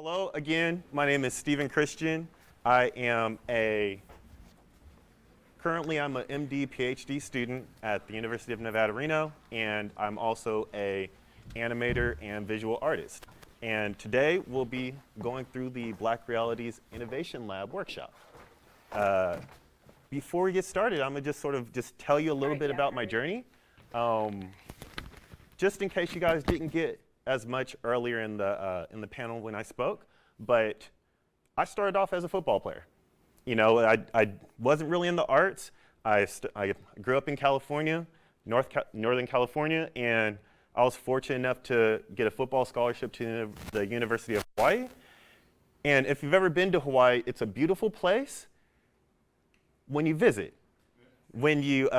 Hello again, my name is Stephen Christian. Currently I'm an MD PhD student at the University of Nevada, Reno, and I'm also a animator and visual artist. And today we'll be going through the Black Realities Innovation Lab workshop. Before we get started, I'm gonna just tell you a little bit about my journey. Just in case you guys didn't get as much earlier in the panel when I spoke, but I started off as a football player. You know, I wasn't really in the arts. I grew up in California, Northern California, and I was fortunate enough to get a football scholarship to the University of Hawaii. And if you've ever been to Hawaii, it's a beautiful place when you visit. When you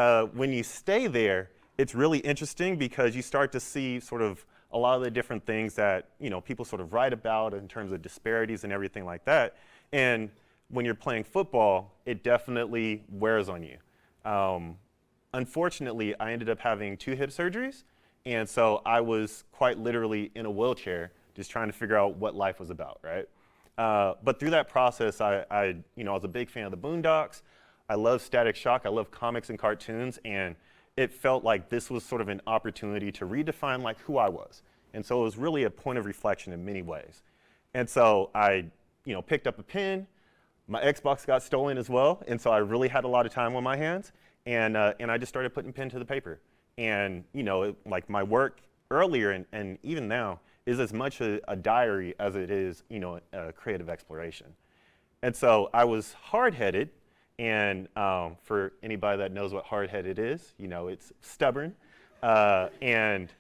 stay there, it's really interesting because you start to see sort of a lot of the different things that people sort of write about in terms of disparities and everything like that. And when you're playing football, it definitely wears on you. Unfortunately, I ended up having 2 hip surgeries, and so I was quite literally in a wheelchair just trying to figure out what life was about, right? But through that process, I was a big fan of the Boondocks. I love Static Shock. I love comics and cartoons, and it felt like this was sort of an opportunity to redefine like who I was. And so it was really a point of reflection in many ways. And so I picked up a pen. My Xbox got stolen as well, and so I really had a lot of time on my hands. And I just started putting pen to the paper. And like my work earlier and even now is as much a diary as it is a creative exploration. And so I was hard-headed. And for anybody that knows what hard-headed is, it's stubborn. And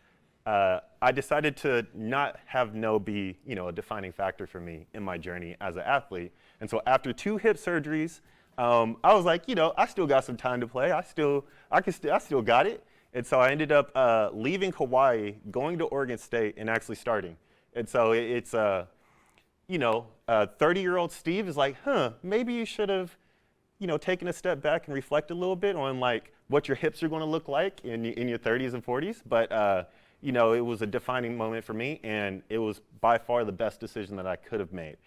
I decided to not have no be, a defining factor for me in my journey as an athlete. And so after 2 hip surgeries, I was like, I still got some time to play. I still got it. And so I ended up leaving Hawaii, going to Oregon State, and actually starting. And so it's 30-year-old Steve is like, maybe you should have taking a step back and reflect a little bit on like what your hips are going to look like in your 30s and 40s. But it was a defining moment for me, and it was by far the best decision that I could have made.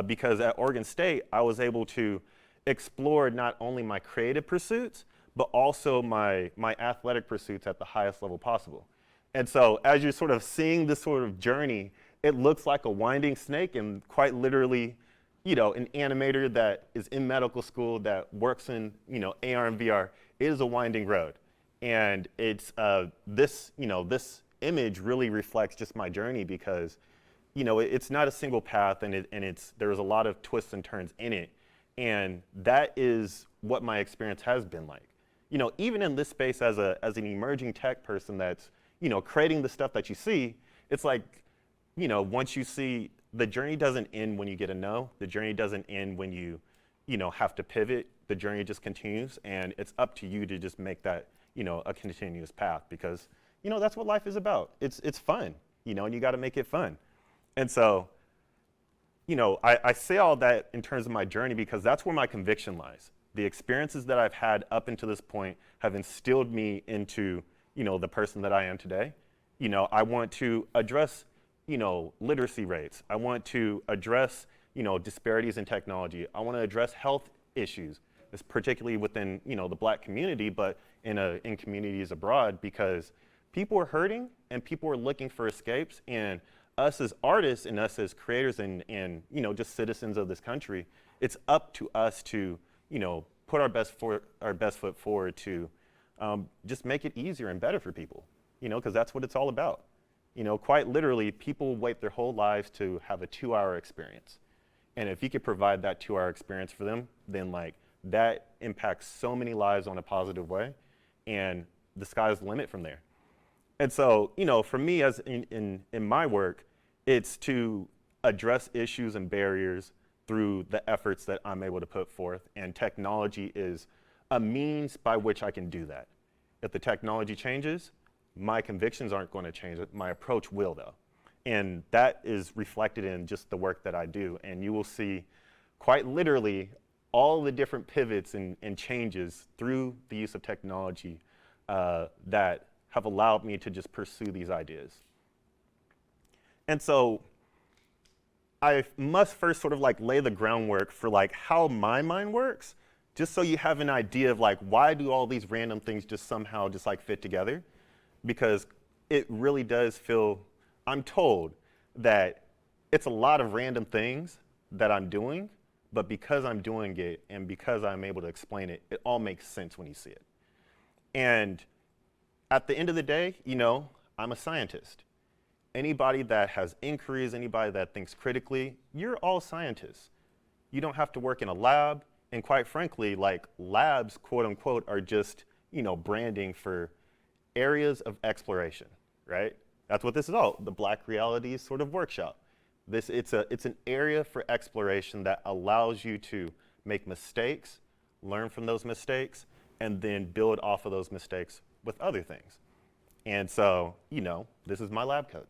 Because at Oregon State, I was able to explore not only my creative pursuits, but also my athletic pursuits at the highest level possible. And so as you're sort of seeing this sort of journey, it looks like a winding snake, and quite literally, an animator that is in medical school that works in, AR and VR, it is a winding road. And it's this image really reflects just my journey because, it's not a single path, and there's a lot of twists and turns in it. And that is what my experience has been like. Even in this space as an emerging tech person that's, creating the stuff that you see, it's like, once you see, the journey doesn't end when you get a no. The journey doesn't end when you have to pivot. The journey just continues, and it's up to you to just make that, a continuous path because, that's what life is about. It's fun, and you got to make it fun. And so, I say all that in terms of my journey because that's where my conviction lies. The experiences that I've had up until this point have instilled me into, the person that I am today. I want to address literacy rates. I want to address, disparities in technology. I want to address health issues, particularly within, the Black community, but in communities abroad, because people are hurting and people are looking for escapes. And us as artists and us as creators and just citizens of this country, it's up to us to, put our best foot forward to just make it easier and better for people, because that's what it's all about. Quite literally, people wait their whole lives to have a 2-hour experience. And if you could provide that 2-hour experience for them, then like that impacts so many lives on a positive way, and the sky's the limit from there. And so, for me as in my work, it's to address issues and barriers through the efforts that I'm able to put forth, and technology is a means by which I can do that. If the technology changes, my convictions aren't going to change. My approach will, though. And that is reflected in just the work that I do. And you will see quite literally all the different pivots and changes through the use of technology that have allowed me to just pursue these ideas. And so I must first sort of like lay the groundwork for like how my mind works, just so you have an idea of like why do all these random things just somehow just like fit together, because it really does feel, I'm told that it's a lot of random things that I'm doing, but because I'm doing it and because I'm able to explain it, it all makes sense when you see it. And at the end of the day, you know, I'm a scientist. Anybody that has inquiries, anybody that thinks critically, you're all scientists. You don't have to work in a lab, and quite frankly, like labs, quote unquote, are just, you know, branding for areas of exploration, right? That's what this is all, the Black Realities sort of workshop. It's an area for exploration that allows you to make mistakes, learn from those mistakes, and then build off of those mistakes with other things. And so, you know, this is my lab coat.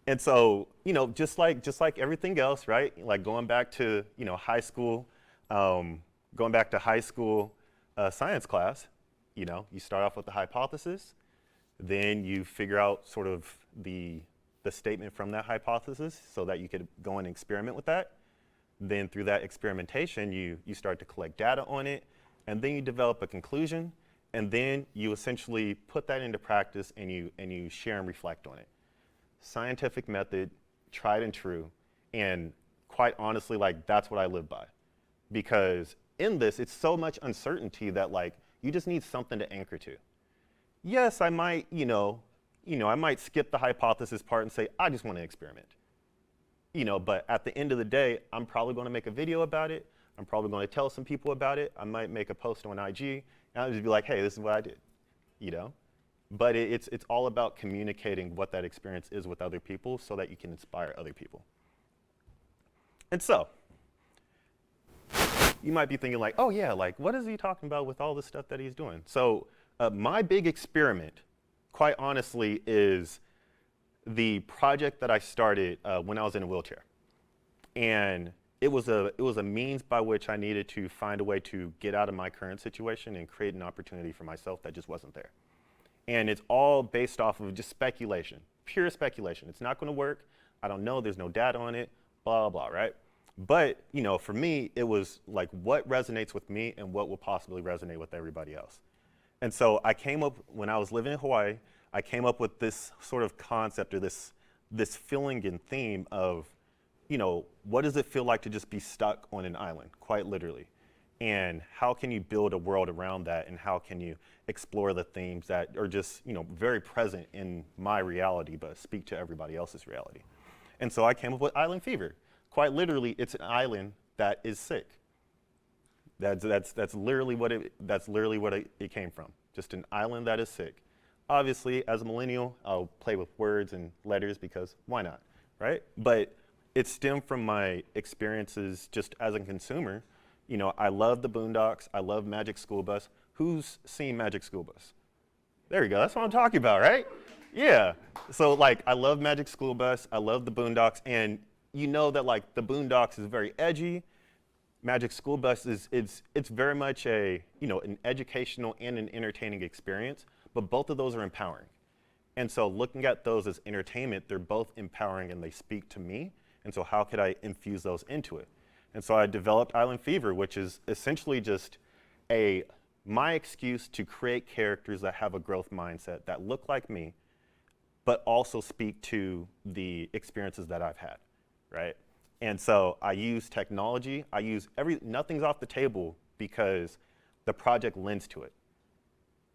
And so, you know, just like everything else, right? Like going back to, you know, high school, going back to high school science class, you know, you start off with the hypothesis, then you figure out sort of the statement from that hypothesis so that you could go and experiment with that. Then through that experimentation, you start to collect data on it, and then you develop a conclusion, and then you essentially put that into practice and you share and reflect on it. Scientific method, tried and true, and quite honestly, like that's what I live by. Because in this, it's so much uncertainty that like you just need something to anchor to. Yes, I might, I might skip the hypothesis part and say, I just want to experiment. But at the end of the day, I'm probably going to make a video about it. I'm probably going to tell some people about it. I might make a post on IG, and I'll just be like, hey, this is what I did, But it's all about communicating what that experience is with other people so that you can inspire other people. And so, you might be thinking like, oh yeah, like what is he talking about with all the stuff that he's doing? So my big experiment, quite honestly, is the project that I started when I was in a wheelchair. And it was a means by which I needed to find a way to get out of my current situation and create an opportunity for myself that just wasn't there. And it's all based off of just speculation, pure speculation. It's not going to work. I don't know. There's no data on it, blah, blah, right? But, for me, it was like what resonates with me and what will possibly resonate with everybody else. And so I came up, when I was living in Hawaii, I came up with this sort of concept or this feeling and theme of, what does it feel like to just be stuck on an island, quite literally? And how can you build a world around that, and how can you explore the themes that are just, very present in my reality, but speak to everybody else's reality? And so I came up with Island Fever. Quite literally, it's an island that is sick. That's literally what it came from. Just an island that is sick. Obviously, as a millennial, I'll play with words and letters because why not, right? But it stemmed from my experiences just as a consumer. I love the Boondocks. I love Magic School Bus. Who's seen Magic School Bus? There you go. That's what I'm talking about, right? Yeah. So I love Magic School Bus. I love the Boondocks, and that the Boondocks is very edgy. Magic School Bus it's very much an educational and an entertaining experience, but both of those are empowering. And so looking at those as entertainment, they're both empowering and they speak to me. And so how could I infuse those into it? And so I developed Island Fever, which is essentially just my excuse to create characters that have a growth mindset, that look like me, but also speak to the experiences that I've had, right? And so I use technology. Nothing's off the table because the project lends to it.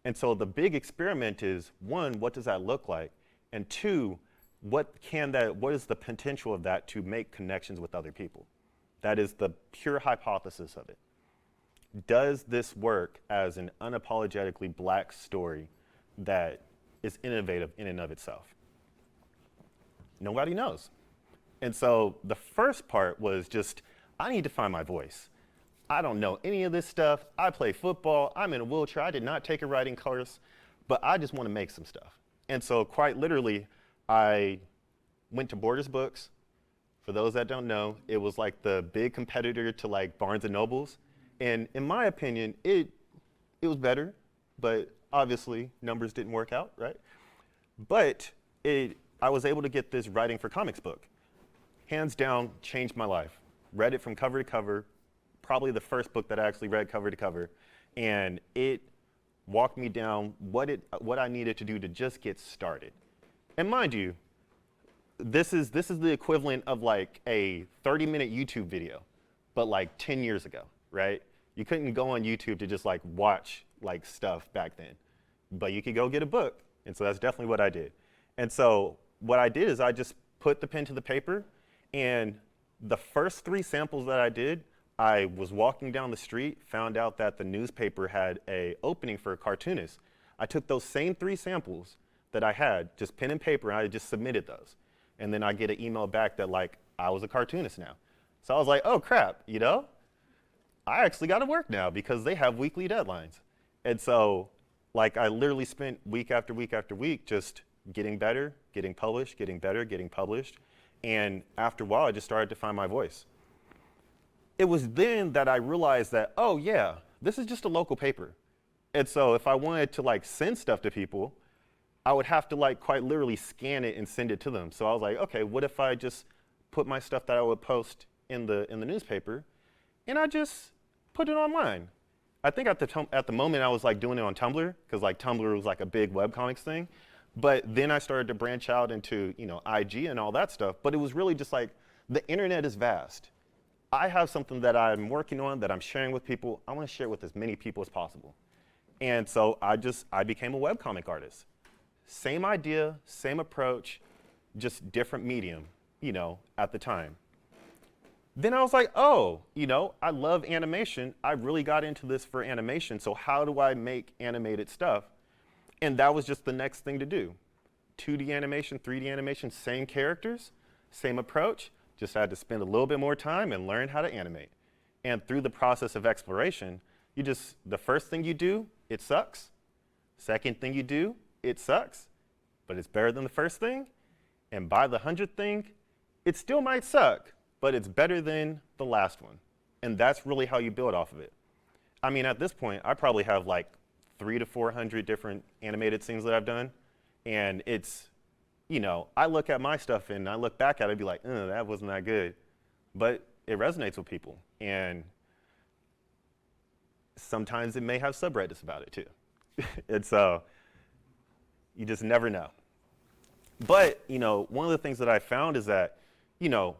And so the big experiment is, one, what does that look like? And two, what is the potential of that to make connections with other people? That is the pure hypothesis of it. Does this work as an unapologetically Black story that is innovative in and of itself? Nobody knows. And so the first part was just, I need to find my voice. I don't know any of this stuff. I play football. I'm in a wheelchair. I did not take a writing course, but I just want to make some stuff. And so quite literally, I went to Borders Books. For those that don't know, it was like the big competitor to Barnes and Nobles. And in my opinion, it was better, but obviously numbers didn't work out, right? But I was able to get this writing for comics book. hands down, changed my life. Read it from cover to cover, probably the first book that I actually read cover to cover. And it walked me down what I needed to do to just get started. And mind you, this is the equivalent of like a 30-minute YouTube video, but like 10 years ago, right? You couldn't go on YouTube to just like watch like stuff back then, but you could go get a book. And so that's definitely what I did. And so what I did is I just put the pen to the paper, and the first 3 samples that I did, I was walking down the street, found out that the newspaper had an opening for a cartoonist. I took those same 3 samples that I had, just pen and paper, and I just submitted those. And then I get an email back that like, I was a cartoonist now. So I was like, oh crap, you know? I actually got to work now because they have weekly deadlines. And so like I literally spent week after week after week just getting better, getting published, getting better, getting published. And after a while, I just started to find my voice. It was then that I realized that, oh yeah, this is just a local paper. And so if I wanted to like send stuff to people, I would have to like quite literally scan it and send it to them. So I was like, okay, what if I just put my stuff that I would post in the newspaper, and I just put it online. I think at the moment I was like doing it on Tumblr, because like Tumblr was like a big webcomics thing. But then I started to branch out into, you know, IG and all that stuff. But it was really just like, the internet is vast. I have something that I'm working on that I'm sharing with people. I want to share it with as many people as possible. And so I became a webcomic artist. Same idea, same approach, just different medium, you know, at the time. Then I was like, oh, you know, I love animation. I really got into this for animation. So how do I make animated stuff? And that was just the next thing to do. 2D animation, 3D animation, same characters, same approach. Just had to spend a little bit more time and learn how to animate. And through the process of exploration, the first thing you do, it sucks. Second thing you do, it sucks, but it's better than the first thing. And by the 100th thing, it still might suck, but it's better than the last one. And that's really how you build off of it. I mean, at this point, I probably have like 300 to 400 different animated things that I've done. And it's, you know, I look at my stuff and I look back at it and be like, that wasn't that good. But it resonates with people. And sometimes it may have subreddits about it too. It's, you just never know. But, you know, one of the things that I found is that, you know,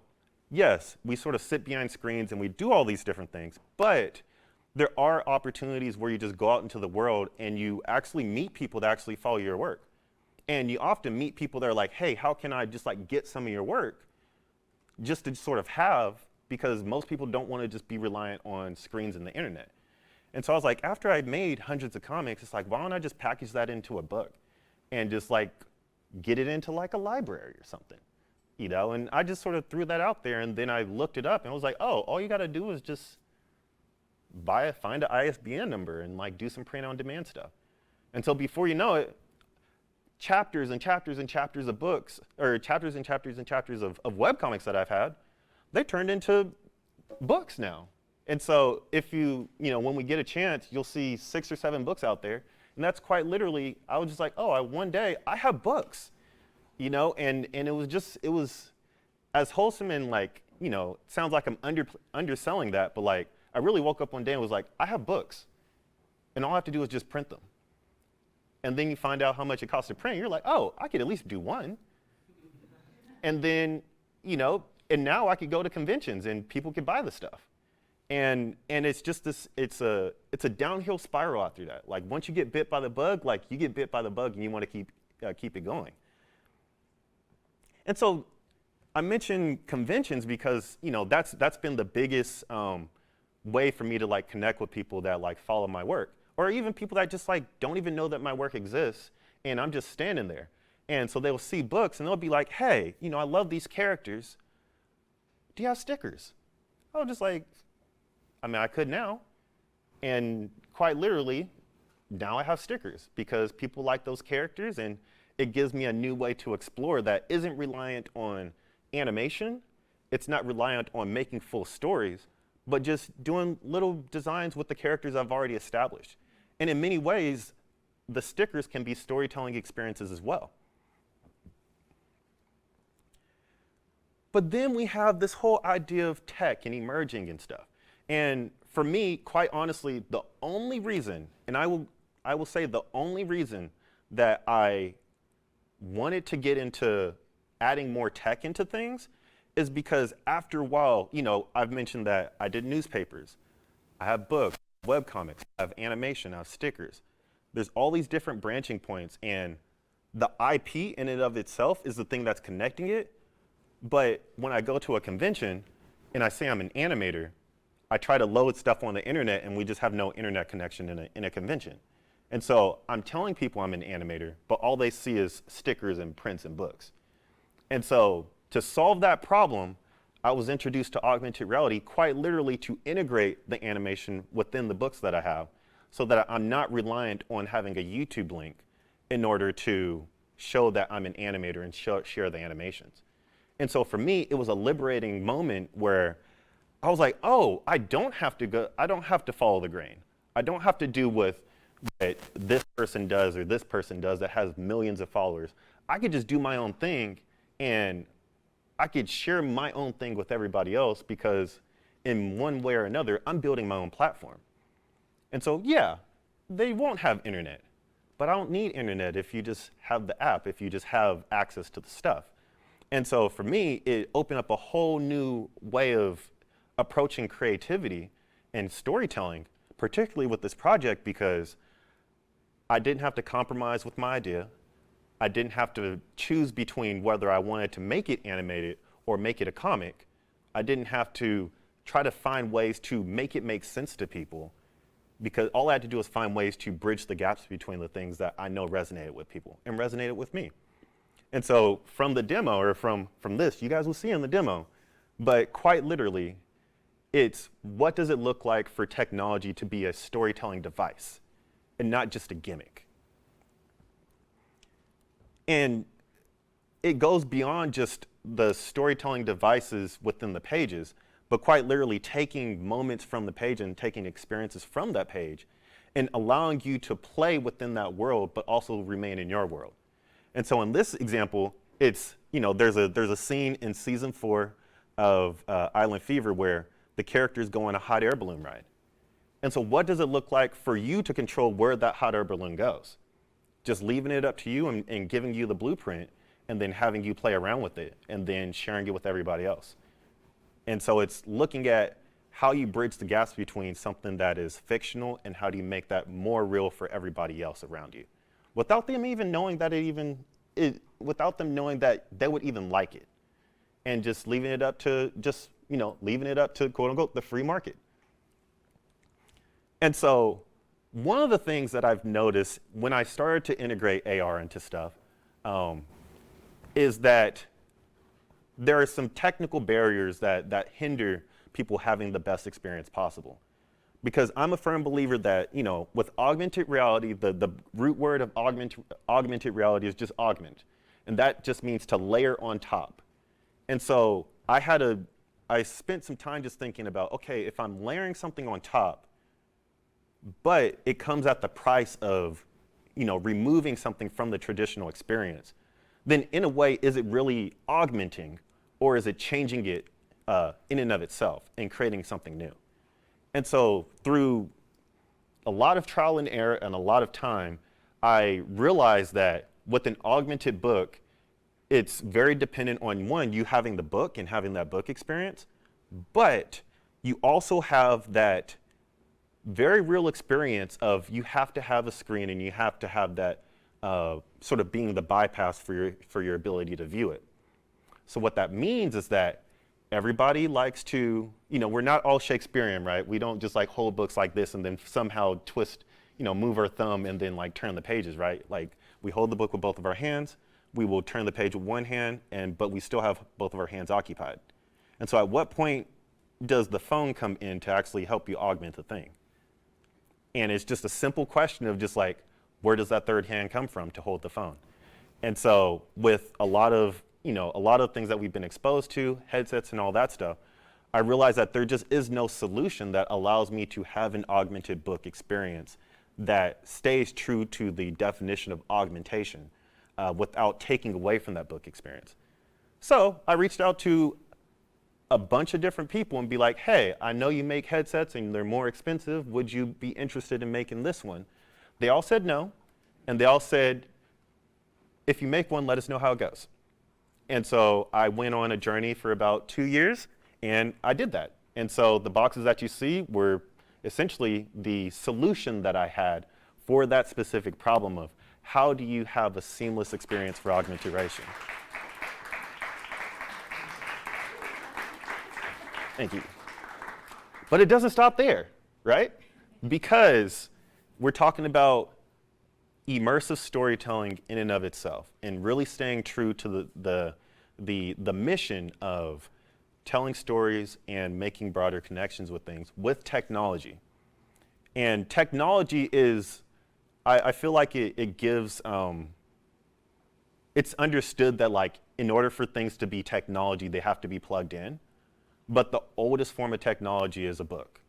yes, we sort of sit behind screens and we do all these different things, but there are opportunities where you just go out into the world and you actually meet people that actually follow your work. And you often meet people that are like, hey, how can I just like get some of your work just to sort of have, because most people don't want to just be reliant on screens and the internet. And so I was like, after I made hundreds of comics, it's like, why don't I just package that into a book and just like get it into like a library or something, you know? And I just sort of threw that out there, and then I looked it up and I was like, oh, all you got to do is just find an ISBN number and like do some print on demand stuff. And so before you know it, chapters and chapters and chapters of books, or chapters and chapters and chapters of webcomics that I've had, they turned into books now. And so if you know, when we get a chance, you'll see 6 or 7 books out there. And that's quite literally, I was just like, oh, one day I have books, you know? And it was as wholesome, and like, you know, it sounds like I'm underselling that, but like, I really woke up one day and was like, I have books, and all I have to do is just print them. And then you find out how much it costs to print. You're like, oh, I could at least do one. And then, you know, and now I could go to conventions and people could buy the stuff. And it's just this, it's a downhill spiral after that. Like once you get bit by the bug, like you get bit by the bug and you want to keep it going. And so I mentioned conventions because, you know, that's been the biggest way for me to like connect with people that like follow my work, or even people that just like don't even know that my work exists, and I'm just standing there. And so they'll see books and they'll be like, hey, you know, I love these characters. Do you have stickers? Oh, just like, I mean, I could now. And quite literally, now I have stickers because people like those characters, and it gives me a new way to explore that isn't reliant on animation. It's not reliant on making full stories, but just doing little designs with the characters I've already established. And in many ways, the stickers can be storytelling experiences as well. But then we have this whole idea of tech and emerging and stuff. And for me, quite honestly, the only reason, and I will say the only reason that I wanted to get into adding more tech into things is because after a while, I've mentioned that I did newspapers, I have books, webcomics, I have animation, I have stickers. There's all these different branching points, and the IP in and of itself is the thing that's connecting it. But when I go to a convention and I say I'm an animator, I try to load stuff on the internet and we just have no internet connection in a convention. And so I'm telling people I'm an animator, but all they see is stickers and prints and books. And so to solve that problem, I was introduced to augmented reality quite literally to integrate the animation within the books that I have so that I'm not reliant on having a YouTube link in order to show that I'm an animator and share the animations. And so for me, it was a liberating moment where I was like, oh, I don't have to follow the grain. I don't have to do what this person does or this person does that has millions of followers. I could just do my own thing, and I could share my own thing with everybody else because in one way or another, I'm building my own platform. And so, yeah, they won't have internet, but I don't need internet if you just have the app, if you just have access to the stuff. And so for me, it opened up a whole new way of approaching creativity and storytelling, particularly with this project, because I didn't have to compromise with my idea. I didn't have to choose between whether I wanted to make it animated or make it a comic. I didn't have to try to find ways to make it make sense to people, because all I had to do was find ways to bridge the gaps between the things that I know resonated with people and resonated with me. And so from the demo, or from this, you guys will see in the demo, but quite literally, it's what does it look like for technology to be a storytelling device and not just a gimmick? And it goes beyond just the storytelling devices within the pages, but quite literally taking moments from the page and taking experiences from that page and allowing you to play within that world, but also remain in your world. And so in this example, it's, there's a scene in season 4 of Island Fever where the characters go on a hot air balloon ride. And so what does it look like for you to control where that hot air balloon goes? Just leaving it up to you and giving you the blueprint and then having you play around with it and then sharing it with everybody else. And so it's looking at how you bridge the gaps between something that is fictional and how do you make that more real for everybody else around you, without them even knowing that without them knowing that they would even like it, and just leaving it up to quote unquote the free market. And so one of the things that I've noticed when I started to integrate AR into stuff is that there are some technical barriers that hinder people having the best experience possible. Because I'm a firm believer that, with augmented reality, the root word of augmented reality is just augment. And that just means to layer on top. And so I spent some time just thinking about, okay, if I'm layering something on top, but it comes at the price of, removing something from the traditional experience, then in a way, is it really augmenting, or is it changing it in and of itself and creating something new? And so through a lot of trial and error and a lot of time, I realized that with an augmented book, it's very dependent on, one, you having the book and having that book experience, but you also have that very real experience of you have to have a screen and you have to have that sort of being the bypass for your ability to view it. So what that means is that everybody likes to, we're not all Shakespearean, right? We don't just hold books like this and then somehow twist, move our thumb and then turn the pages, right? We hold the book with both of our hands, we will turn the page with one hand, but we still have both of our hands occupied. And so at what point does the phone come in to actually help you augment the thing? And it's just a simple question of just where does that third hand come from to hold the phone? And so with a lot of things that we've been exposed to, headsets and all that stuff, I realized that there just is no solution that allows me to have an augmented book experience that stays true to the definition of augmentation without taking away from that book experience. So I reached out to a bunch of different people and be like, hey, I know you make headsets and they're more expensive. Would you be interested in making this one? They all said no. And they all said, if you make one, let us know how it goes. And so I went on a journey for about 2 years, and I did that. And so the boxes that you see were essentially the solution that I had for that specific problem of how do you have a seamless experience for augmented reality. Thank you. But it doesn't stop there, right? Because we're talking about immersive storytelling in and of itself, and really staying true to the mission of telling stories and making broader connections with things with technology. And technology is, I feel like it gives, it's understood that like in order for things to be technology, they have to be plugged in. But the oldest form of technology is a book.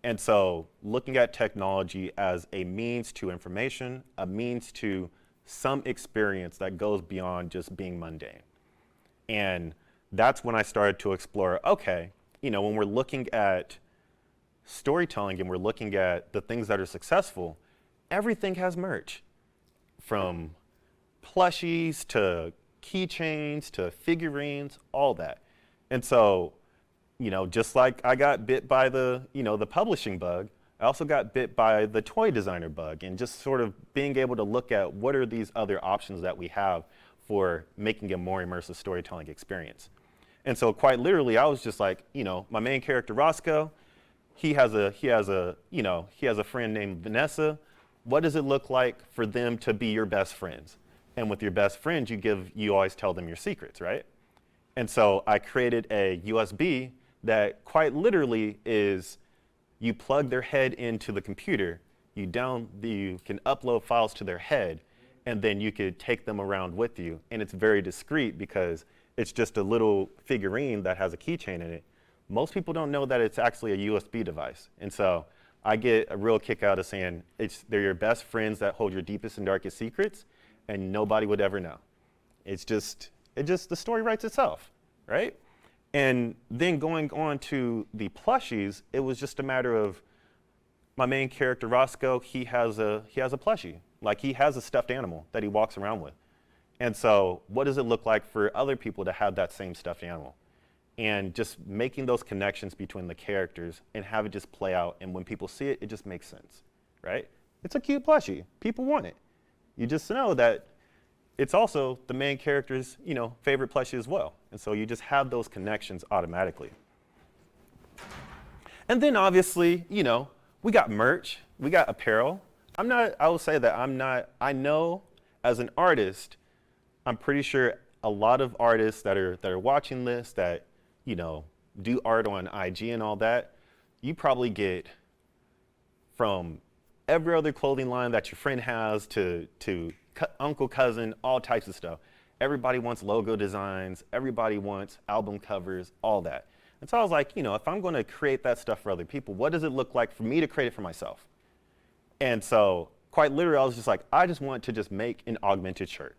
And so looking at technology as a means to information, a means to some experience that goes beyond just being mundane. And that's when I started to explore, okay, you know, when we're looking at storytelling and we're looking at the things that are successful, everything has merch. From plushies to keychains to figurines, all that. And so, you know, just like I got bit by the publishing bug, I also got bit by the toy designer bug, and just sort of being able to look at what are these other options that we have for making a more immersive storytelling experience. And so quite literally, I was just like, you know, my main character, Roscoe, he has a friend named Vanessa. What does it look like for them to be your best friends? And with your best friends, you always tell them your secrets, right? And so I created a USB that quite literally is, you plug their head into the computer, you can upload files to their head, and then you could take them around with you. And it's very discreet because it's just a little figurine that has a keychain in it. Most people don't know that it's actually a USB device. And so I get a real kick out of saying they're your best friends that hold your deepest and darkest secrets, and nobody would ever know. The story writes itself, right? And then going on to the plushies, it was just a matter of my main character, Roscoe, he has a plushie. Like, he has a stuffed animal that he walks around with. And so what does it look like for other people to have that same stuffed animal? And just making those connections between the characters and have it just play out. And when people see it, it just makes sense, right? It's a cute plushie. People want it. You just know that it's also the main character's, favorite plushie as well. And so you just have those connections automatically. And then obviously, we got merch, we got apparel. I will say that I know as an artist, I'm pretty sure a lot of artists that are watching this that, do art on IG and all that, you probably get from every other clothing line that your friend has to uncle, cousin, all types of stuff. Everybody wants logo designs, everybody wants album covers, all that. And so I was like, if I'm going to create that stuff for other people, what does it look like for me to create it for myself? And so quite literally, I was just like, I just want to just make an augmented shirt.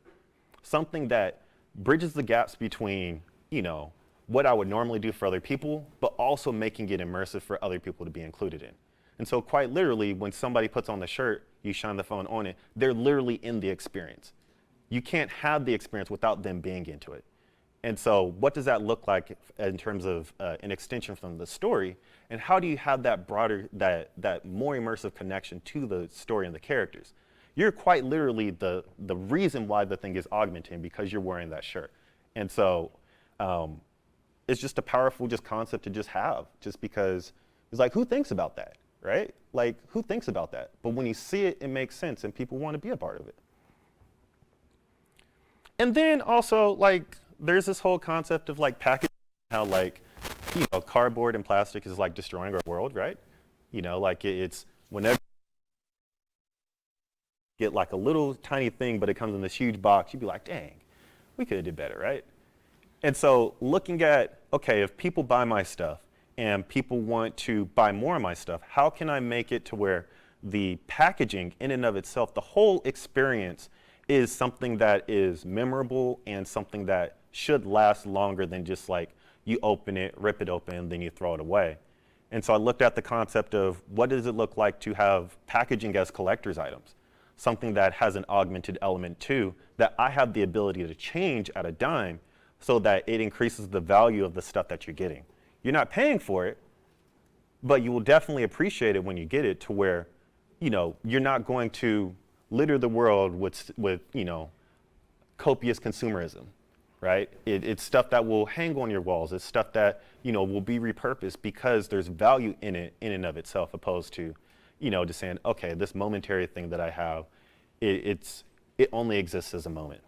Something that bridges the gaps between, what I would normally do for other people, but also making it immersive for other people to be included in. And so quite literally, when somebody puts on the shirt, you shine the phone on it, they're literally in the experience. You can't have the experience without them being into it. And so what does that look like in terms of an extension from the story? And how do you have that broader, that more immersive connection to the story and the characters? You're quite literally the reason why the thing is augmenting, because you're wearing that shirt. And so it's just a powerful concept to just have, just because it's like, who thinks about that, right? Like, who thinks about that? But when you see it, it makes sense and people want to be a part of it. And then also, there's this whole concept of packaging, how cardboard and plastic is destroying our world, right? It's whenever you get a little tiny thing, but it comes in this huge box, you'd be like, dang, we could have did better, right? And so looking at, okay, if people buy my stuff and people want to buy more of my stuff, how can I make it to where the packaging in and of itself, the whole experience is something that is memorable and something that should last longer than just like you open it, rip it open, and then you throw it away. And so I looked at the concept of what does it look like to have packaging as collector's items, something that has an augmented element too, that I have the ability to change at a dime so that it increases the value of the stuff that you're getting. You're not paying for it, but you will definitely appreciate it when you get it, to where, you're not going to litter the world with copious consumerism, right? It's stuff that will hang on your walls. It's stuff that, will be repurposed because there's value in it in and of itself, opposed to, just saying, okay, this momentary thing that I have, it only exists as a moment.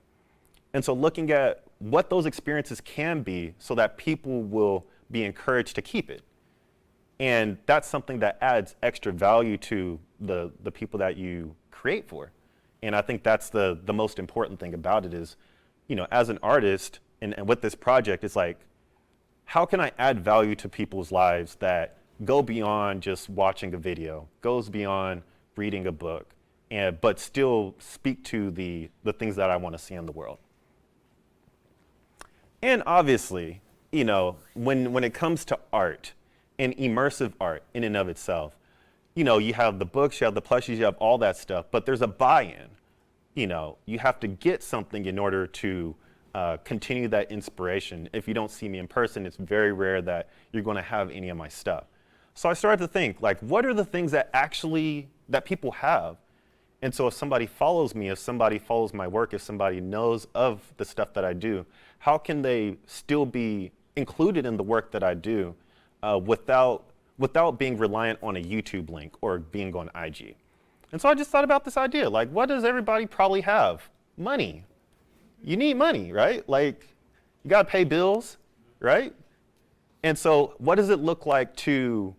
And so looking at what those experiences can be so that people will be encouraged to keep it. And that's something that adds extra value to the people that you create for. And I think that's the most important thing about it is, as an artist and with this project, it's like, how can I add value to people's lives that go beyond just watching a video, goes beyond reading a book, but still speak to the things that I want to see in the world. And obviously, when it comes to art and immersive art in and of itself, you have the books, you have the plushies, you have all that stuff, but there's a buy-in. You have to get something in order to continue that inspiration. If you don't see me in person, it's very rare that you're going to have any of my stuff. So I started to think, like, what are the things that people have? And so if somebody follows me, if somebody follows my work, if somebody knows of the stuff that I do, how can they still be included in the work that I do without being reliant on a YouTube link or being on IG? And so I just thought about this idea, like, what does everybody probably have? Money. You need money, right? Like, you gotta pay bills, right? And so what does it look like to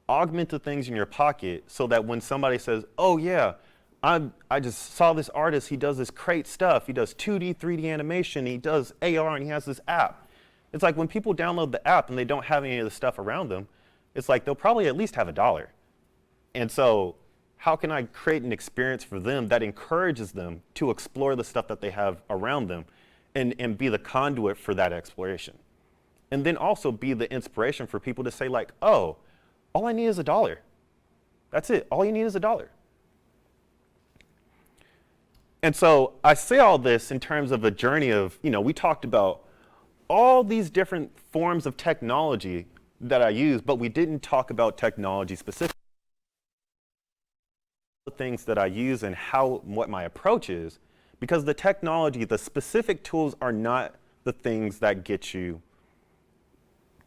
augment the things in your pocket so that when somebody says, oh yeah, I just saw this artist, he does this great stuff, he does 2D, 3D animation, he does AR, and he has this app. It's like when people download the app and they don't have any of the stuff around them, it's like they'll probably at least have $1. And so how can I create an experience for them that encourages them to explore the stuff that they have around them and be the conduit for that exploration? And then also be the inspiration for people to say, like, oh, all I need is $1. That's it. All you need is $1. And so I say all this in terms of a journey of, we talked about all these different forms of technology that I use, but we didn't talk about technology specifically. The things that I use and what my approach is, because the technology, the specific tools are not the things that get you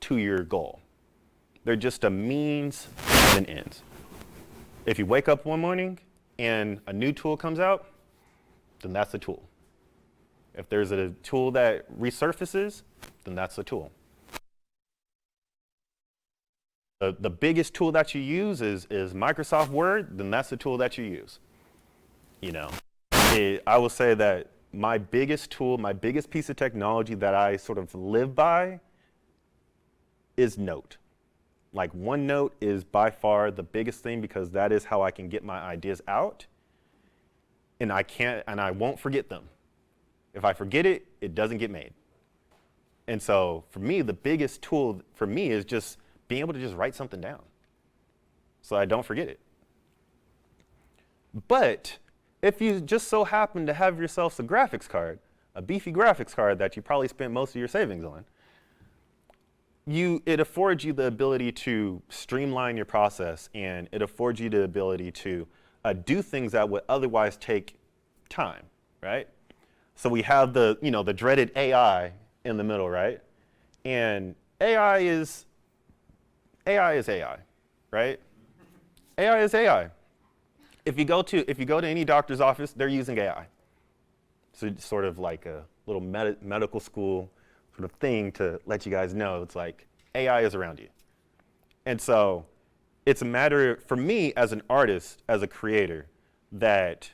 to your goal. They're just a means and an end. If you wake up one morning and a new tool comes out, then that's the tool. If there's a tool that resurfaces, then that's the tool. The biggest tool that you use is Microsoft Word, then that's the tool that you use. I will say that my biggest tool, my biggest piece of technology that I sort of live by is Note. Like, OneNote is by far the biggest thing because that is how I can get my ideas out. And I won't forget them. If I forget it, it doesn't get made. And so for me, the biggest tool for me is just being able to just write something down so I don't forget it. But if you just so happen to have yourself a graphics card, a beefy graphics card that you probably spent most of your savings on, it affords you the ability to streamline your process, and it affords you the ability to do things that would otherwise take time, right? So we have the dreaded AI in the middle, right? And AI is AI, right? AI is AI. If you go to any doctor's office, they're using AI. So it's sort of like a little medical school sort of thing to let you guys know. It's like AI is around you. And so it's a matter for me as an artist, as a creator, that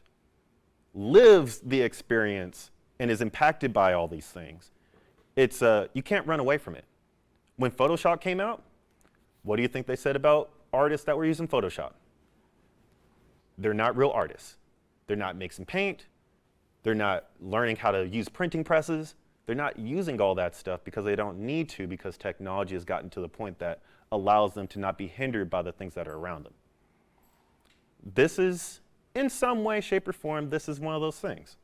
lives the experience and is impacted by all these things. You can't run away from it. When Photoshop came out, what do you think they said about artists that were using Photoshop? They're not real artists. They're not mixing paint. They're not learning how to use printing presses. They're not using all that stuff because they don't need to, because technology has gotten to the point that allows them to not be hindered by the things that are around them. This is, in some way, shape, or form, this is one of those things.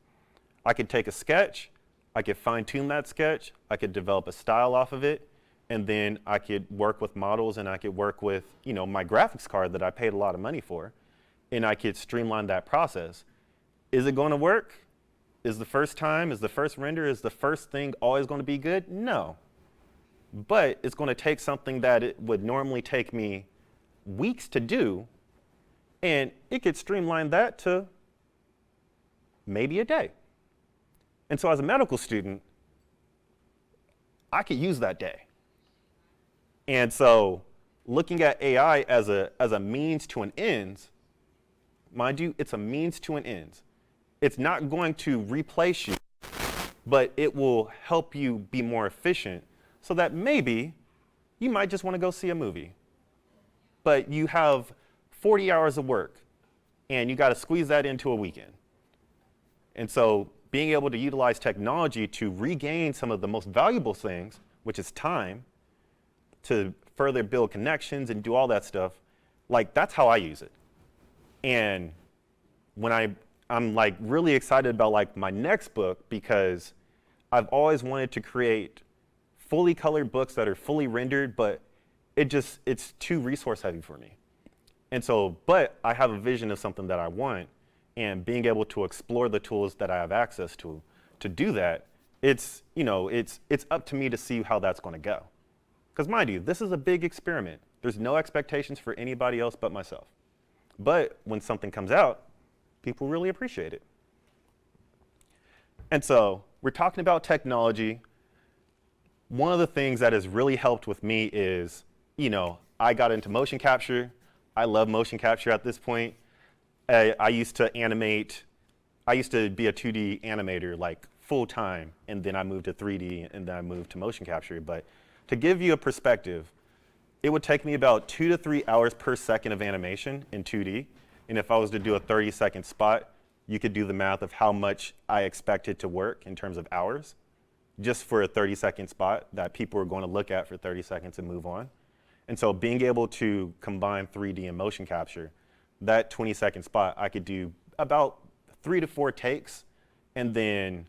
I could take a sketch, I could fine-tune that sketch, I could develop a style off of it, and then I could work with models, and I could work with, my graphics card that I paid a lot of money for, and I could streamline that process. Is it going to work? Is the first render, is the first thing always going to be good? No. But it's going to take something that it would normally take me weeks to do, and it could streamline that to maybe a day. And so as a medical student, I could use that day. And so looking at AI as a means to an end, mind you, it's a means to an end. It's not going to replace you, but it will help you be more efficient so that maybe you might just want to go see a movie. But you have 40 hours of work, and you got to squeeze that into a weekend. And so being able to utilize technology to regain some of the most valuable things, which is time, to further build connections and do all that stuff, that's how I use it. And when I'm really excited about my next book, because I've always wanted to create fully colored books that are fully rendered, but it's too resource heavy for me. And so, but I have a vision of something that I want, and being able to explore the tools that I have access to do that, it's up to me to see how that's going to go. Because mind you, this is a big experiment. There's no expectations for anybody else but myself. But when something comes out, people really appreciate it. And so we're talking about technology. One of the things that has really helped with me is, I got into motion capture. I love motion capture at this point. I used to animate. I used to be a 2D animator full time, and then I moved to 3D, and then I moved to motion capture. But to give you a perspective, it would take me about 2 to 3 hours per second of animation in 2D. And if I was to do a 30-second spot, you could do the math of how much I expected to work in terms of hours, just for a 30-second spot that people are going to look at for 30 seconds and move on. And so being able to combine 3D and motion capture, that 20-second spot, I could do about 3 to 4 takes, and then,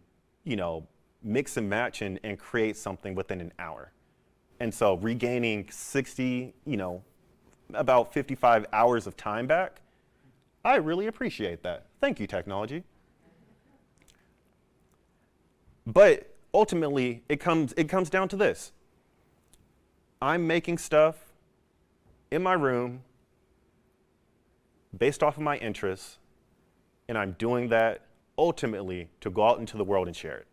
mix and match and create something within an hour. And so regaining 60, about 55 hours of time back, I really appreciate that. Thank you, technology. But ultimately, it comes down to this. I'm making stuff in my room based off of my interests, and I'm doing that ultimately to go out into the world and share it.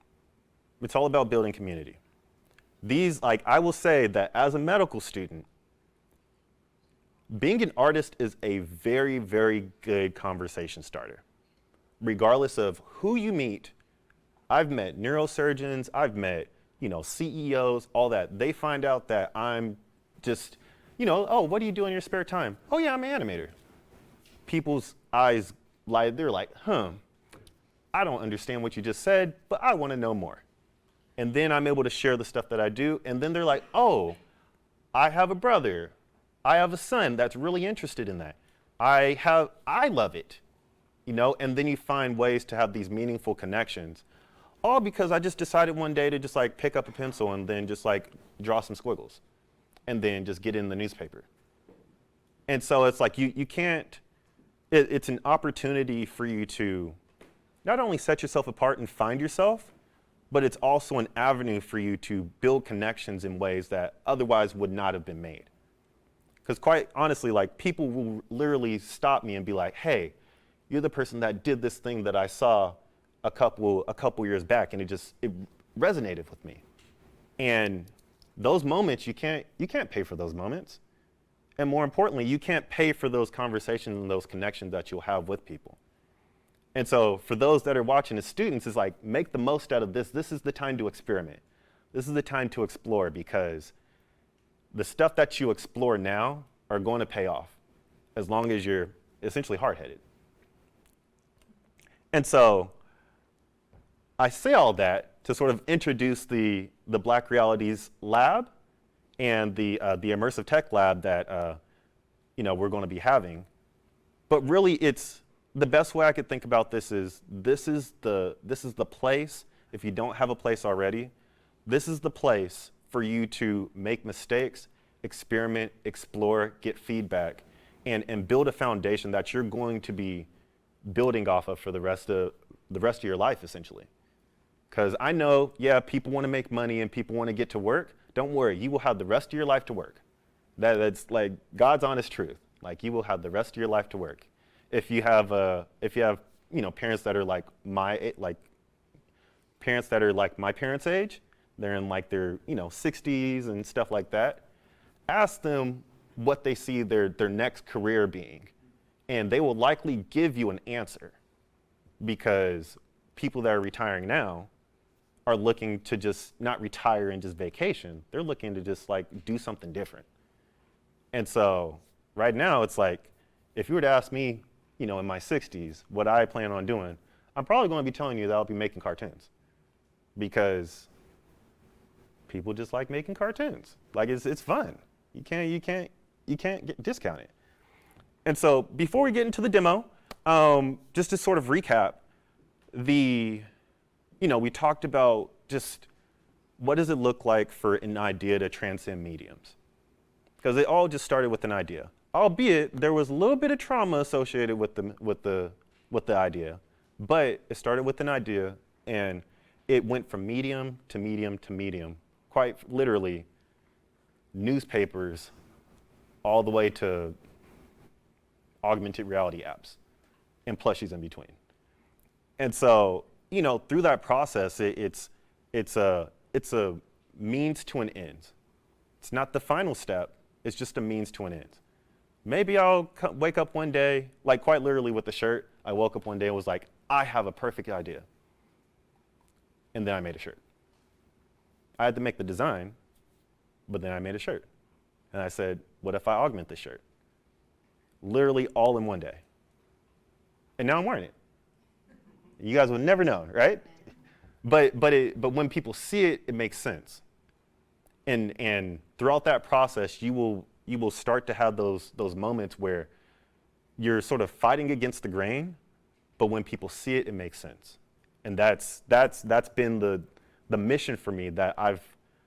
It's all about building community. I will say that as a medical student, being an artist is a very, very good conversation starter. Regardless of who you meet, I've met neurosurgeons, I've met, CEOs, all that. They find out that I'm just, oh, what do you do in your spare time? Oh yeah, I'm an animator. People's eyes, they're like, I don't understand what you just said, but I want to know more. And then I'm able to share the stuff that I do, and then they're like, oh, I have a brother. I have a son that's really interested in that. I love it, and then you find ways to have these meaningful connections, all because I just decided one day to just pick up a pencil and then just draw some squiggles and then just get in the newspaper. And so it's you can't, it's an opportunity for you to not only set yourself apart and find yourself, but it's also an avenue for you to build connections in ways that otherwise would not have been made. Because quite honestly, people will literally stop me and be like, hey, you're the person that did this thing that I saw a couple years back, and it resonated with me. And those moments, you can't pay for those moments. And more importantly, you can't pay for those conversations and those connections that you'll have with people. And so for those that are watching as students, it's make the most out of this. This is the time to experiment. This is the time to explore, because the stuff that you explore now are going to pay off as long as you're essentially hard-headed. And so I say all that to sort of introduce the Black Realities Lab and the immersive tech lab that we're going to be having. But really, it's the best way I could think about this is the place. If you don't have a place already, this is the place for you to make mistakes, experiment, explore, get feedback, and build a foundation that you're going to be building off of for the rest of your life, essentially. Because I know, yeah, people want to make money and people want to get to work. Don't worry, you will have the rest of your life to work. That's like God's honest truth. Like, you will have the rest of your life to work. If you have parents that are like my parents' age, they're in like their 60s and stuff like that. Ask them what they see their next career being, and they will likely give you an answer, because people that are retiring now are looking to just not retire and just vacation. They're looking to just like do something different. And so right now it's like, if you were to ask me, in my 60s, what I plan on doing, I'm probably going to be telling you that I'll be making cartoons, because people just like making cartoons. Like, it's fun. You can't discount it. And so before we get into the demo, just to sort of recap, we talked about just what does it look like for an idea to transcend mediums? Because it all just started with an idea. Albeit there was a little bit of trauma associated with the idea, but it started with an idea, and it went from medium to medium to medium, quite literally newspapers all the way to augmented reality apps and plushies in between. And so, through that process, it's a means to an end. It's not the final step, it's just a means to an end. Maybe I'll wake up one day, like quite literally with the shirt, I woke up one day and was like, I have a perfect idea. And then I made a shirt. I had to make the design, but then I made a shirt. And I said, what if I augment this shirt? Literally all in one day. And now I'm wearing it. You guys would never know, right? But when people see it, it makes sense. And throughout that process, you will start to have those moments where you're sort of fighting against the grain, but when people see it, it makes sense. And that's been the mission for me that I've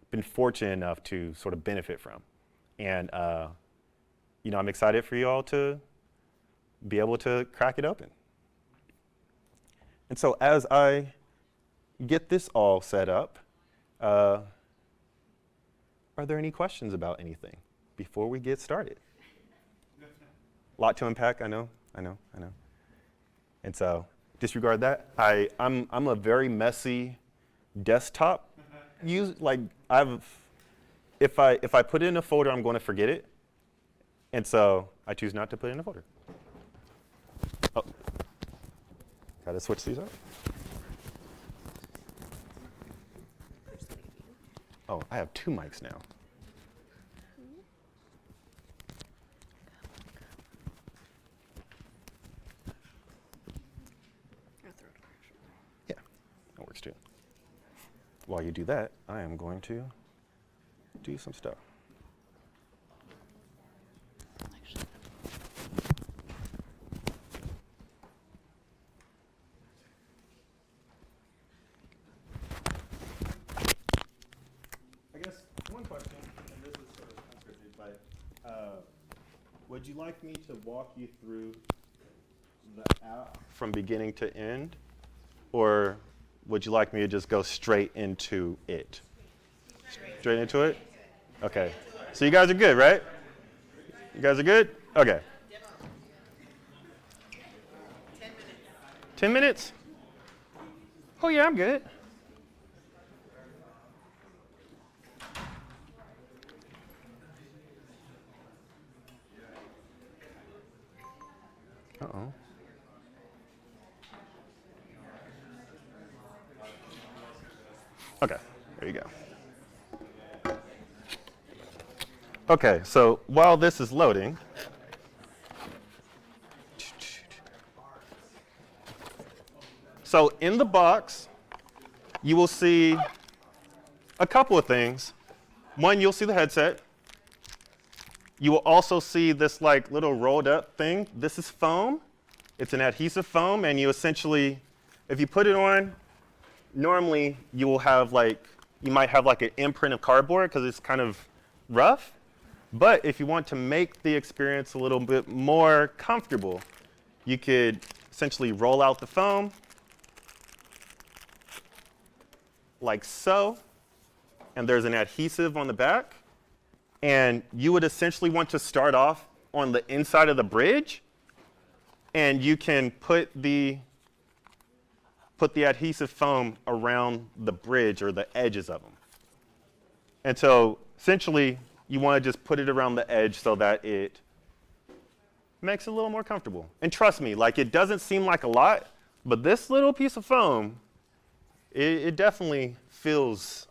been fortunate enough to sort of benefit from. And I'm excited for you all to be able to crack it open. And so as I get this all set up, are there any questions about anything before we get started? A lot to unpack, I know. And so disregard that. I'm a very messy desktop user. Like, if I put it in a folder, I'm going to forget it. And so I choose not to put it in a folder. Oh, gotta switch these up. Oh, I have two mics now. Yeah, that works too. While you do that, I am going to do some stuff. Would you like me to walk you through the app from beginning to end, or would you like me to just go straight into it? Straight into it? Okay. So you guys are good, right? You guys are good? Okay. 10 minutes? Oh yeah, I'm good. Uh-oh. Okay, there you go. Okay, so while this is loading, so in the box, you will see a couple of things. One, you'll see the headset. You will also see this like little rolled up thing. This is foam. It's an adhesive foam, and you essentially, if you put it on, normally you will have like, you might have like an imprint of cardboard because it's kind of rough. But if you want to make the experience a little bit more comfortable, you could essentially roll out the foam like so, and there's an adhesive on the back. And you would essentially want to start off on the inside of the bridge, and you can put the adhesive foam around the bridge or the edges of them. And so essentially, you want to just put it around the edge so that it makes it a little more comfortable. And trust me, like it doesn't seem like a lot, but this little piece of foam, it definitely feels,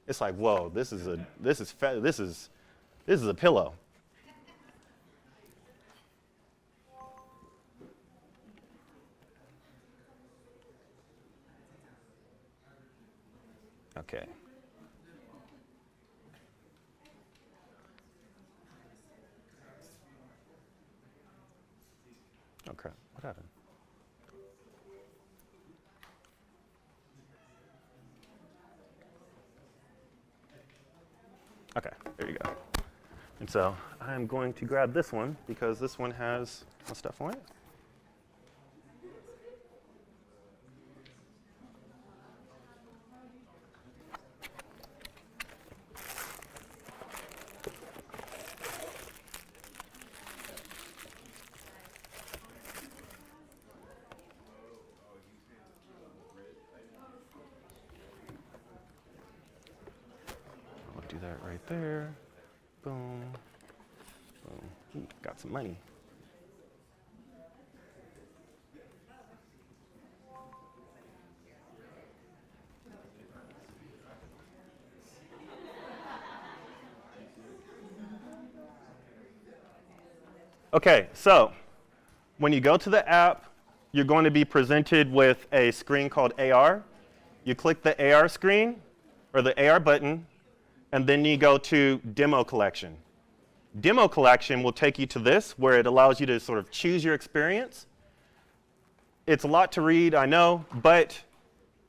it's like, whoa, this is a pillow. Okay. Okay, what happened? Okay, there you go. And so I'm going to grab this one because this one has my stuff on it. I'll do that right there. Boom. Boom. Ooh, got some money. Okay, so when you go to the app, you're going to be presented with a screen called AR. You click the AR screen, or the AR button, and then you go to Demo Collection. Demo Collection will take you to this, where it allows you to sort of choose your experience. It's a lot to read, I know, but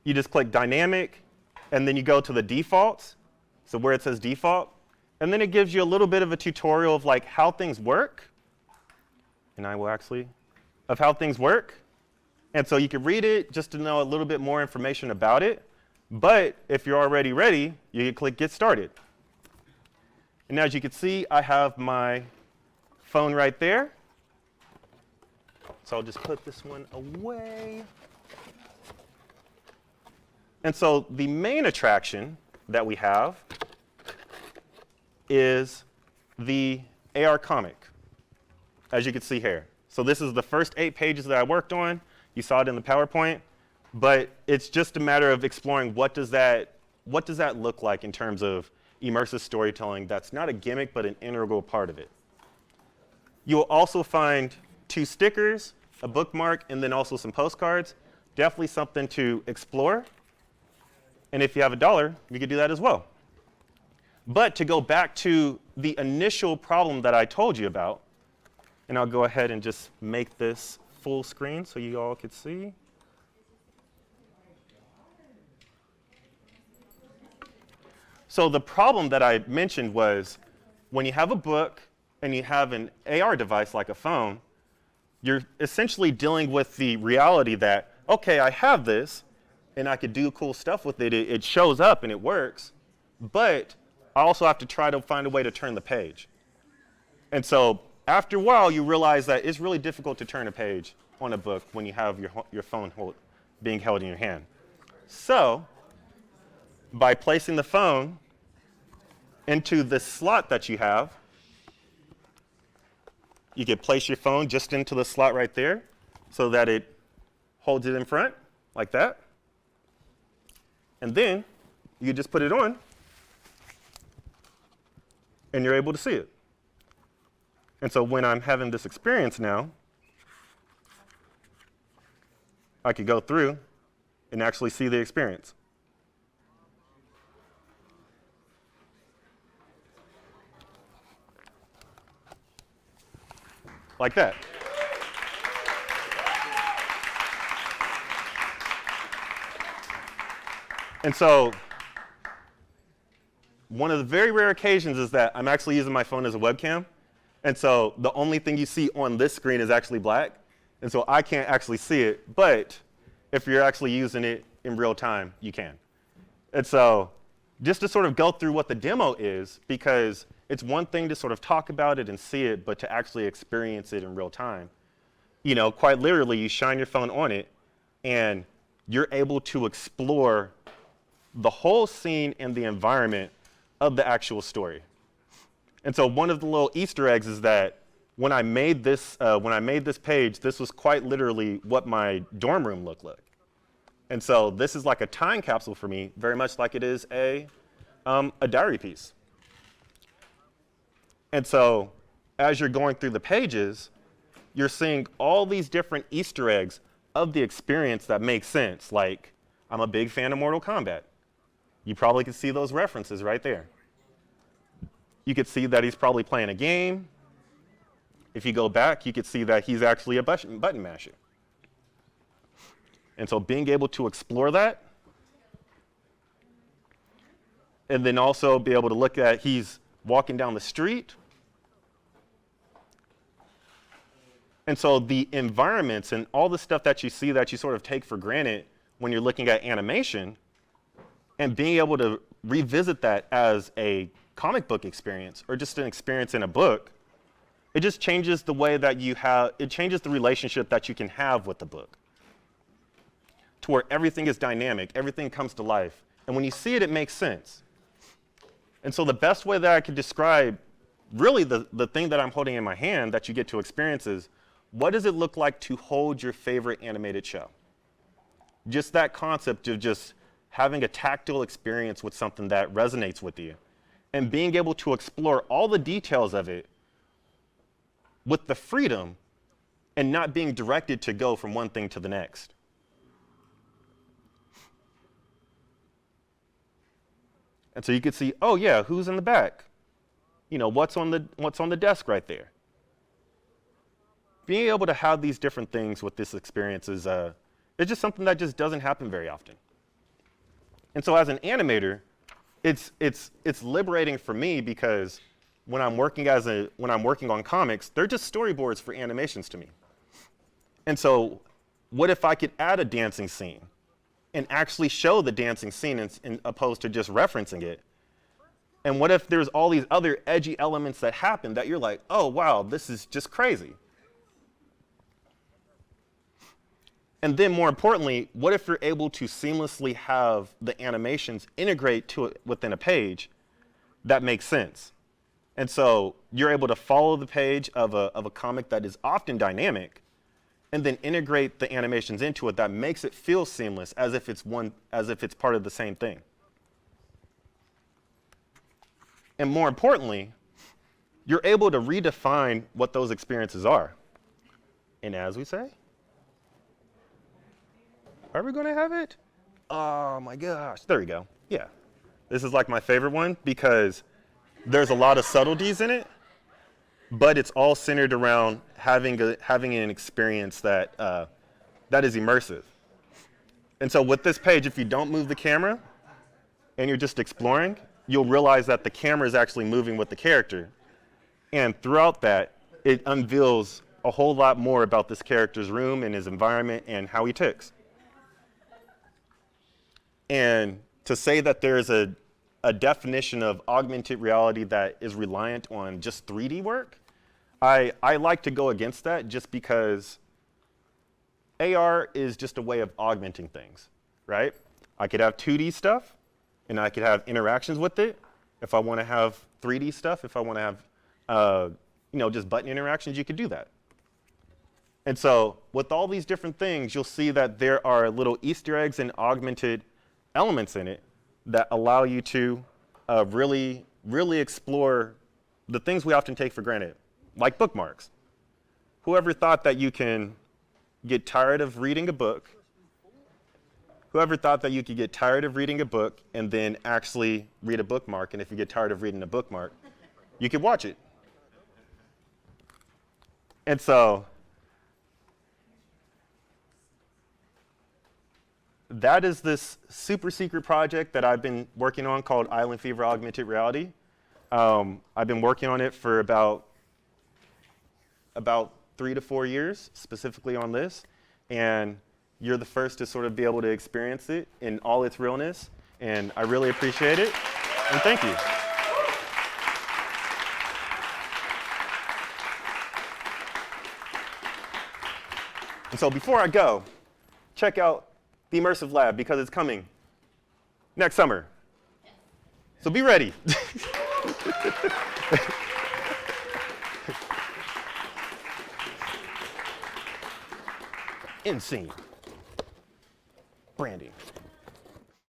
you just click Dynamic, and then you go to the defaults, so where it says Default, and then it gives you a little bit of a tutorial of like how things work. And I will actually, of how things work. And so you can read it just to know a little bit more information about it. But if you're already ready, you can click Get Started. And as you can see, I have my phone right there. So I'll just put this one away. And so the main attraction that we have is the AR comic, as you can see here. So this is the first 8 pages that I worked on. You saw it in the PowerPoint. But it's just a matter of exploring what does that look like in terms of immersive storytelling that's not a gimmick but an integral part of it. You'll also find 2 stickers, a bookmark, and then also some postcards. Definitely something to explore. And if you have $1, you could do that as well. But to go back to the initial problem that I told you about, and I'll go ahead and just make this full screen so you all could see. So the problem that I mentioned was when you have a book and you have an AR device like a phone, you're essentially dealing with the reality that, okay, I have this and I could do cool stuff with it. It shows up and it works, but I also have to try to find a way to turn the page. And so after a while, you realize that it's really difficult to turn a page on a book when you have your phone being held in your hand. So by placing the phone into the slot that you have, you can place your phone just into the slot right there so that it holds it in front like that. And then you just put it on and you're able to see it. And so when I'm having this experience now, I could go through and actually see the experience. like that. And so one of the very rare occasions is that I'm actually using my phone as a webcam. And so the only thing you see on this screen is actually black. And so I can't actually see it. But if you're actually using it in real time, you can. And so just to sort of go through what the demo is, because it's one thing to sort of talk about it and see it, but to actually experience it in real time. You know, quite literally, you shine your phone on it, and you're able to explore the whole scene and the environment of the actual story. And so one of the little Easter eggs is that when I made this page, this was quite literally what my dorm room looked like. And so this is like a time capsule for me, very much like it is a diary piece. And so as you're going through the pages, you're seeing all these different Easter eggs of the experience that make sense. Like, I'm a big fan of Mortal Kombat. You probably can see those references right there. You could see that he's probably playing a game. If you go back, you could see that he's actually a button masher. And so being able to explore that, and then also be able to look at he's walking down the street. And so the environments and all the stuff that you see that you sort of take for granted when you're looking at animation, and being able to revisit that as a comic book experience or just an experience in a book, it just changes the way that it changes the relationship that you can have with the book, to where everything is dynamic, everything comes to life. And when you see it, it makes sense. And so the best way that I could describe really the thing that I'm holding in my hand that you get to experience is, what does it look like to hold your favorite animated show? Just that concept of just having a tactile experience with something that resonates with you and being able to explore all the details of it with the freedom and not being directed to go from one thing to the next. And so you could see, oh yeah, who's in the back? You know, what's on the desk right there? Being able to have these different things with this experience is it's just something that just doesn't happen very often. And so as an animator, it's liberating for me, because when I'm working on comics, they're just storyboards for animations to me. And so what if I could add a dancing scene and actually show the dancing scene in opposed to just referencing it? And what if there's all these other edgy elements that happen that you're like, oh wow, this is just crazy? And then more importantly, what if you're able to seamlessly have the animations integrate to it within a page that makes sense? And so you're able to follow the page of a comic that is often dynamic, and then integrate the animations into it that makes it feel seamless, as if it's part of the same thing. And more importantly, you're able to redefine what those experiences are. And as we say, are we going to have it? Oh my gosh, there we go. Yeah, this is like my favorite one, because there's a lot of subtleties in it, but it's all centered around having an experience that is immersive. And so with this page, if you don't move the camera and you're just exploring, you'll realize that the camera is actually moving with the character. And throughout that, it unveils a whole lot more about this character's room and his environment and how he ticks. And to say that there's a definition of augmented reality that is reliant on just 3D work, I like to go against that, just because AR is just a way of augmenting things, right? I could have 2D stuff, and I could have interactions with it. If I want to have 3D stuff, if I want to have just button interactions, you could do that. And so with all these different things, you'll see that there are little Easter eggs and augmented elements in it that allow you to really, really explore the things we often take for granted, like bookmarks. Whoever thought that you can get tired of reading a book? Whoever thought that you could get tired of reading a book and then actually read a bookmark, and if you get tired of reading a bookmark, you could watch it? And so that is this super secret project that I've been working on called Island Fever Augmented Reality. I've been working on it for about 3 to 4 years, specifically on this. And you're the first to sort of be able to experience it in all its realness. And I really appreciate it. And thank you. And so before I go, check out the Immersive Lab because it's coming next summer. So be ready. Insane. Branding.